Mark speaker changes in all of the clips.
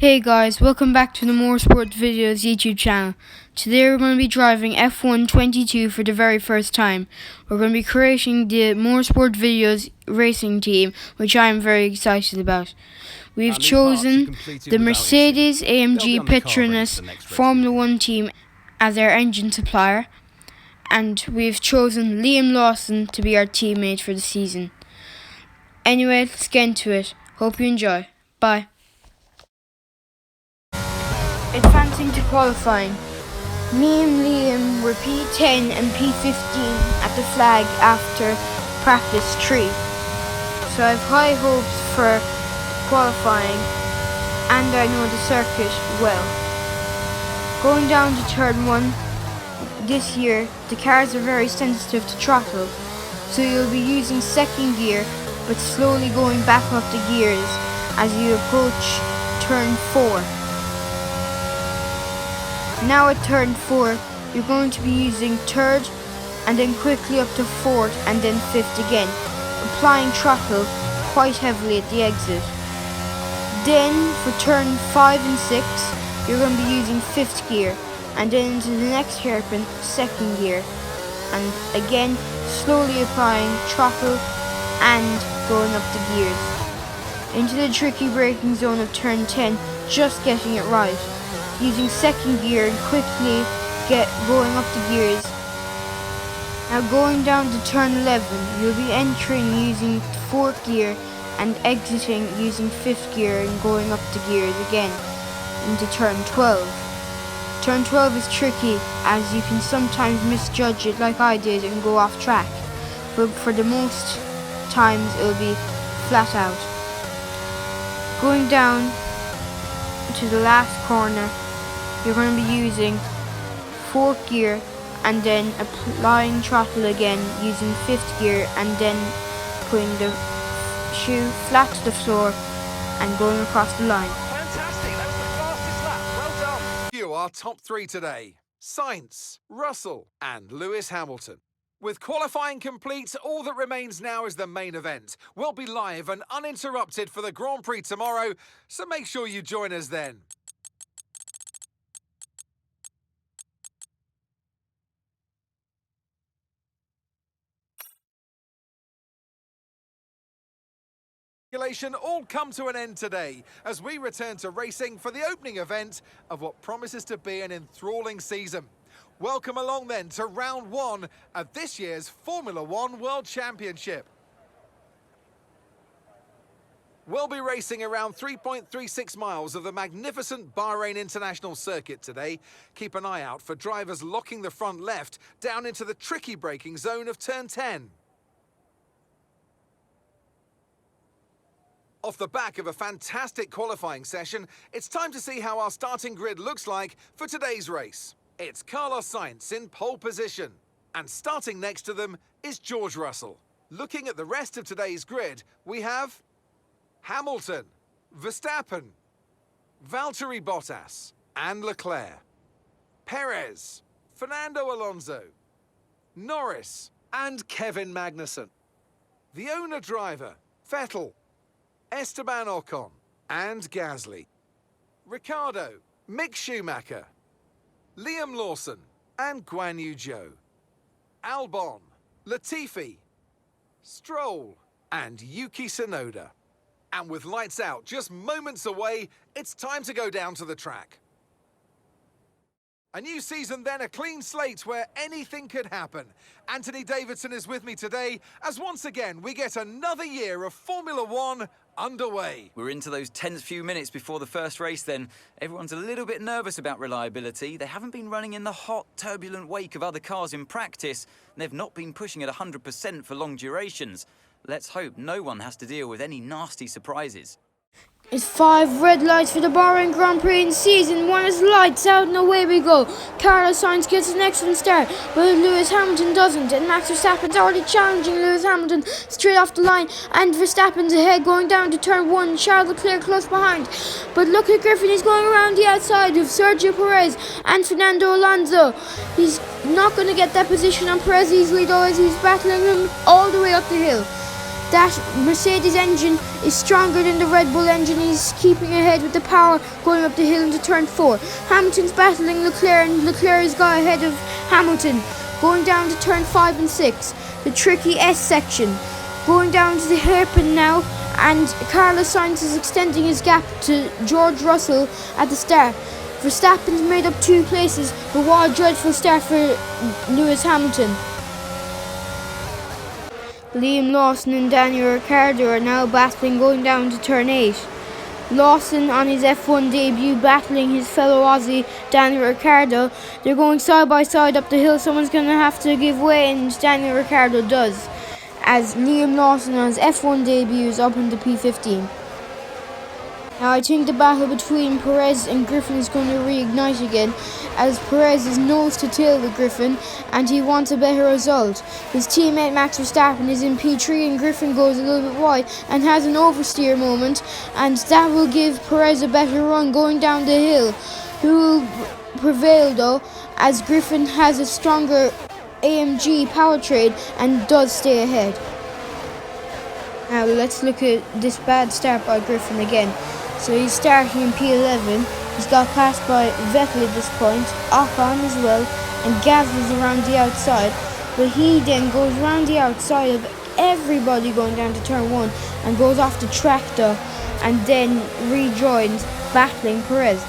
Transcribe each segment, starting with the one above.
Speaker 1: Hey guys, welcome back to the More Sports Videos YouTube channel. Today we're going to be driving F1 22 for the very first time. We're going to be creating the More Sport Videos racing team, which I am very excited about. We've chosen the Mercedes-AMG Petronas Formula 1 team as our engine supplier, and we've chosen Liam Lawson to be our teammate for the season. Anyway, let's get into it. Hope you enjoy. Bye. Advancing to qualifying. Me and Liam were P10 and P15 at the flag after practice 3. So I have high hopes for qualifying and I know the circuit well. Going down to turn 1 this year, the cars are very sensitive to throttle, so you'll be using second gear but slowly going back up the gears as you approach turn 4. Now at turn 4, you're going to be using third and then quickly up to fourth and then fifth again, applying throttle quite heavily at the exit. Then for turn 5 and 6, you're going to be using fifth gear and then into the next hairpin, second gear, and again slowly applying throttle and going up the gears. Into the tricky braking zone of turn 10, just getting it right, using second gear and quickly going up the gears. Now going down to turn 11, you'll be entering using fourth gear and exiting using fifth gear and going up the gears again into turn 12. Turn 12 is tricky as you can sometimes misjudge it like I did and go off track, but for the most times it'll be flat out. Going down to the last corner, you're going to be using fourth gear and then applying throttle again using fifth gear and then putting the shoe flat to the floor and going across the line.
Speaker 2: Fantastic, that was the fastest lap, well done. You are top 3 today: Sainz, Russell and Lewis Hamilton. With qualifying complete, all that remains now is the main event. We'll be live and uninterrupted for the Grand Prix tomorrow, so make sure you join us then. All come to an end today as we return to racing for the opening event of what promises to be an enthralling season. Welcome along then to round 1 of this year's Formula 1 World Championship. We'll be racing around 3.36 miles of the magnificent Bahrain International Circuit today. Keep an eye out for drivers locking the front left down into the tricky braking zone of turn 10. Off the back of a fantastic qualifying session, it's time to see how our starting grid looks like for today's race. It's Carlos Sainz in pole position, and starting next to them is George Russell. Looking at the rest of today's grid, we have Hamilton, Verstappen, Valtteri Bottas and Leclerc, Perez, Fernando Alonso, Norris and Kevin Magnussen. The owner-driver, Vettel, Esteban Ocon and Gasly, Ricciardo, Mick Schumacher, Liam Lawson and Guan Yu Zhou, Albon, Latifi, Stroll and Yuki Tsunoda. And with lights out just moments away, it's time to go down to the track. A new season then, a clean slate where anything could happen. Anthony Davidson is with me today as once again we get another year of Formula 1 underway.
Speaker 3: We're into those tense few minutes before the first race then. Everyone's a little bit nervous about reliability. They haven't been running in the hot, turbulent wake of other cars in practice, and they've not been pushing at 100% for long durations. Let's hope no one has to deal with any nasty surprises.
Speaker 1: It's 5 red lights for the Bahrain Grand Prix in season 1 is lights out and away we go. Carlos Sainz gets an excellent start, but Lewis Hamilton doesn't, and Max Verstappen's already challenging Lewis Hamilton straight off the line, and Verstappen's ahead going down to turn 1, Charles Leclerc close behind. But look at Griffin, he's going around the outside of Sergio Perez and Fernando Alonso. He's not going to get that position on Perez easily though, as he's battling him all the way up the hill. That Mercedes engine is stronger than the Red Bull engine. He's keeping ahead with the power going up the hill into turn 4. Hamilton's battling Leclerc, and Leclerc has got ahead of Hamilton. Going down to turn 5 and 6, the tricky S section. Going down to the hairpin now, and Carlos Sainz is extending his gap to George Russell at the start. Verstappen's made up 2 places, but what a dreadful start for Lewis Hamilton. Liam Lawson and Daniel Ricciardo are now battling going down to turn 8. Lawson on his F1 debut battling his fellow Aussie Daniel Ricciardo. They're going side by side up the hill. Someone's going to have to give way, and Daniel Ricciardo does, as Liam Lawson on his F1 debut is up into P15. Now I think the battle between Perez and Griffin is going to reignite again, as Perez is nose to tail with Griffin and he wants a better result. His teammate Max Verstappen is in P3 and Griffin goes a little bit wide and has an oversteer moment, and that will give Perez a better run going down the hill. Who will prevail though, as Griffin has a stronger AMG powertrain and does stay ahead. Now let's look at this bad start by Griffin again. So he's starting in P11, he's got passed by Vettel at this point, Ocon as well, and Gasly's around the outside, but he then goes around the outside of everybody going down to turn 1 and goes off the tractor and then rejoins battling Perez.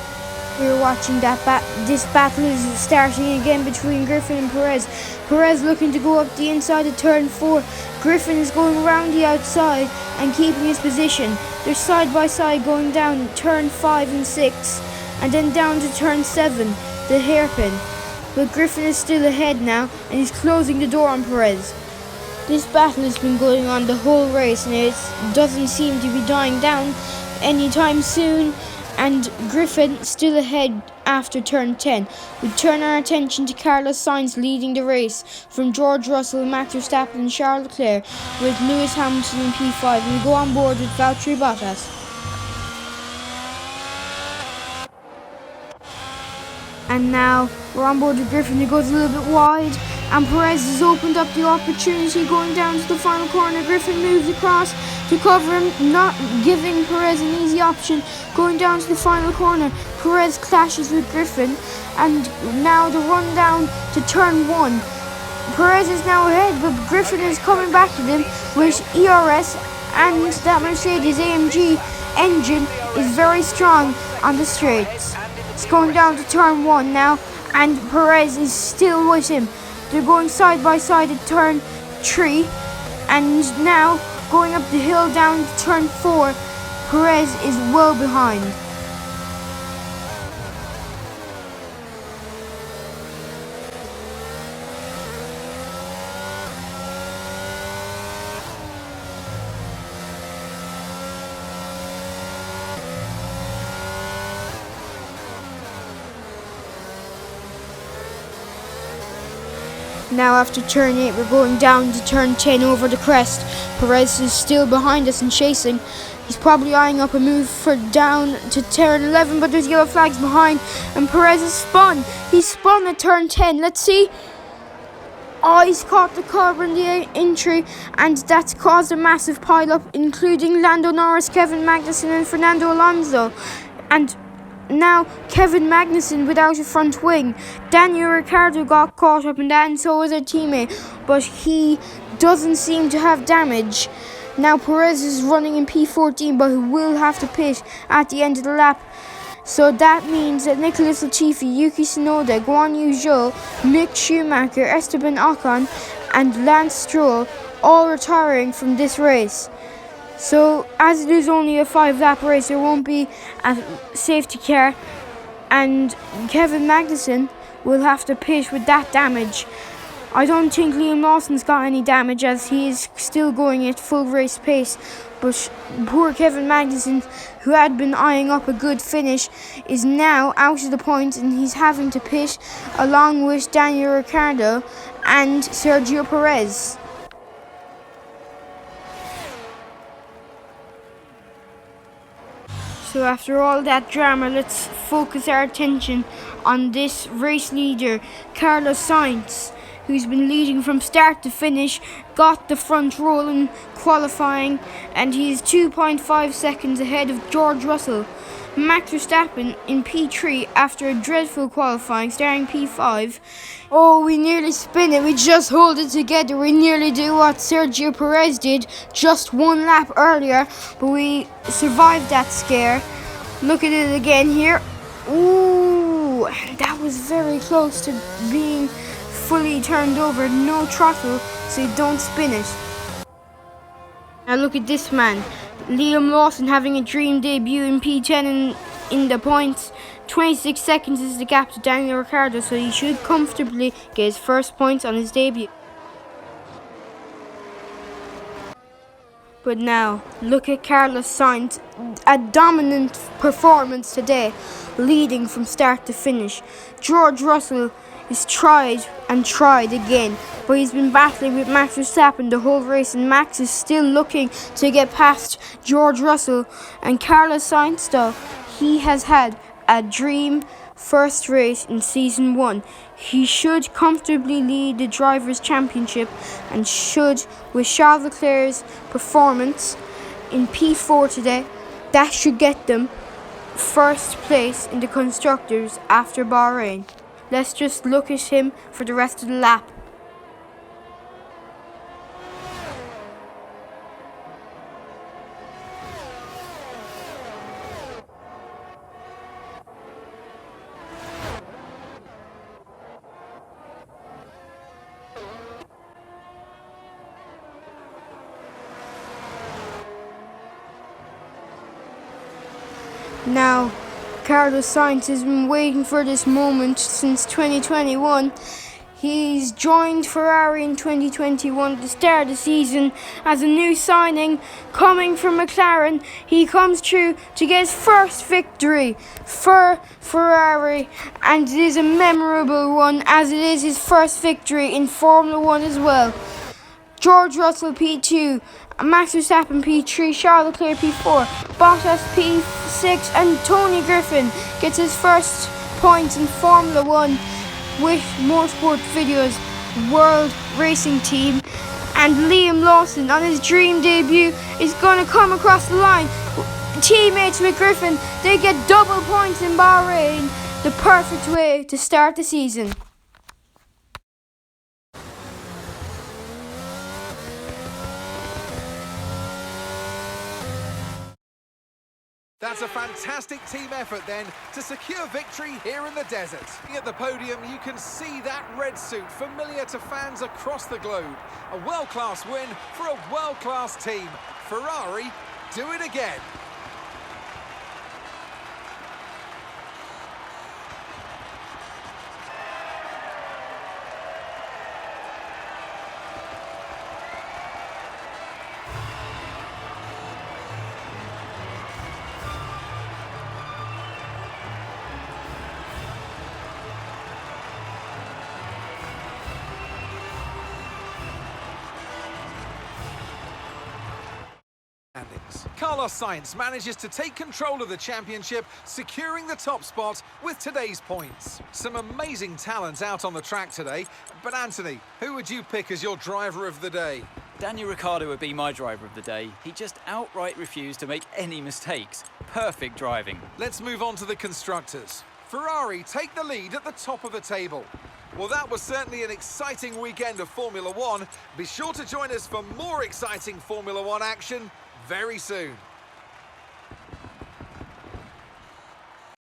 Speaker 1: We're watching this battle is starting again between Griffin and Perez. Perez looking to go up the inside of turn 4. Griffin is going around the outside and keeping his position. They're side by side going down turn 5 and 6 and then down to turn 7, the hairpin. But Griffin is still ahead now and he's closing the door on Perez. This battle has been going on the whole race and it doesn't seem to be dying down anytime soon. And Griffin still ahead after turn 10. We turn our attention to Carlos Sainz leading the race from George Russell, Max Verstappen and Charles Leclerc, with Lewis Hamilton in P5, and we go on board with Valtteri Bottas. And now we're on board with Griffin, who goes a little bit wide, and Perez has opened up the opportunity going down to the final corner. Griffin moves across to cover him, not giving Perez an easy option going down to the final corner. Perez clashes with Griffin, and now the run down to turn 1. Perez is now ahead, but Griffin is coming back to them with ERS, and that Mercedes AMG engine is very strong on the straights. It's going down to turn 1 now, and Perez is still with him. They're going side by side at turn 3, and now going up the hill down to turn 4, Perez is well behind. Now after turn 8 we're going down to turn 10 over the crest. Perez is still behind us and chasing. He's probably eyeing up a move for down to turn 11, but there's yellow flags behind and Perez is spun. He's spun at turn 10. Let's see. Oh, he's caught the curb in the entry, and that's caused a massive pile-up, including Lando Norris, Kevin Magnussen and Fernando Alonso. And now Kevin Magnussen without a front wing. Daniel Ricciardo got caught up in that, and so was their teammate, but he doesn't seem to have damage. Now Perez is running in P14, but he will have to pit at the end of the lap. So that means that Nicholas Latifi, Yuki Tsunoda, Guan Yu Zhou, Mick Schumacher, Esteban Ocon and Lance Stroll all retiring from this race. So as it is only a 5-lap race, there won't be a safety car, and Kevin Magnussen will have to pit with that damage. I don't think Liam Lawson's got any damage, as he is still going at full race pace, but poor Kevin Magnussen, who had been eyeing up a good finish, is now out of the points and he's having to pit along with Daniel Ricciardo and Sergio Perez. So after all that drama, let's focus our attention on this race leader, Carlos Sainz. who's been leading from start to finish, got the front roll in qualifying, and he's 2.5 seconds ahead of George Russell. Max Verstappen in P3 after a dreadful qualifying, starting P5. Oh, we nearly spin it. We just hold it together. We nearly do what Sergio Perez did just one lap earlier, but we survived that scare. Look at it again here. Ooh, that was very close to being fully turned over. No throttle, so you don't spin it. Now look at this man, Liam Lawson, having a dream debut in P10 in the points. 26 seconds is the gap to Daniel Ricciardo, so he should comfortably get his first points on his debut. But now, look at Carlos Sainz, a dominant performance today, leading from start to finish. George Russell has tried and tried again, but he's been battling with Max Verstappen the whole race, and Max is still looking to get past George Russell. And Carlos Sainz, though, he has had a dream first race in season 1. He should comfortably lead the Drivers' Championship, and should, with Charles Leclerc's performance in P4 today, that should get them first place in the Constructors after Bahrain. Let's just look at him for the rest of the lap. Now, Carlos Sainz has been waiting for this moment since 2021. He's joined Ferrari in 2021 at the start of the season as a new signing coming from McLaren. He comes through to get his first victory for Ferrari, and it is a memorable one as it is his first victory in Formula 1 as well. George Russell P2, Max Verstappen P3, Charles Leclerc P4, Bottas P6, and Tony Griffin gets his first points in Formula 1 with Motorsport Video's World Racing Team. And Liam Lawson on his dream debut is going to come across the line. Teammates with Griffin, they get double points in Bahrain, the perfect way to start the season.
Speaker 2: That's a fantastic team effort then to secure victory here in the desert. At the podium, you can see that red suit familiar to fans across the globe. A world-class win for a world-class team. Ferrari, do it again. Carlos Sainz manages to take control of the championship, securing the top spot with today's points. Some amazing talent out on the track today, but Anthony, who would you pick as your driver of the day?
Speaker 3: Daniel Ricciardo would be my driver of the day. He just outright refused to make any mistakes. Perfect driving.
Speaker 2: Let's move on to the constructors. Ferrari take the lead at the top of the table. Well, that was certainly an exciting weekend of Formula 1. Be sure to join us for more exciting Formula 1 action very soon.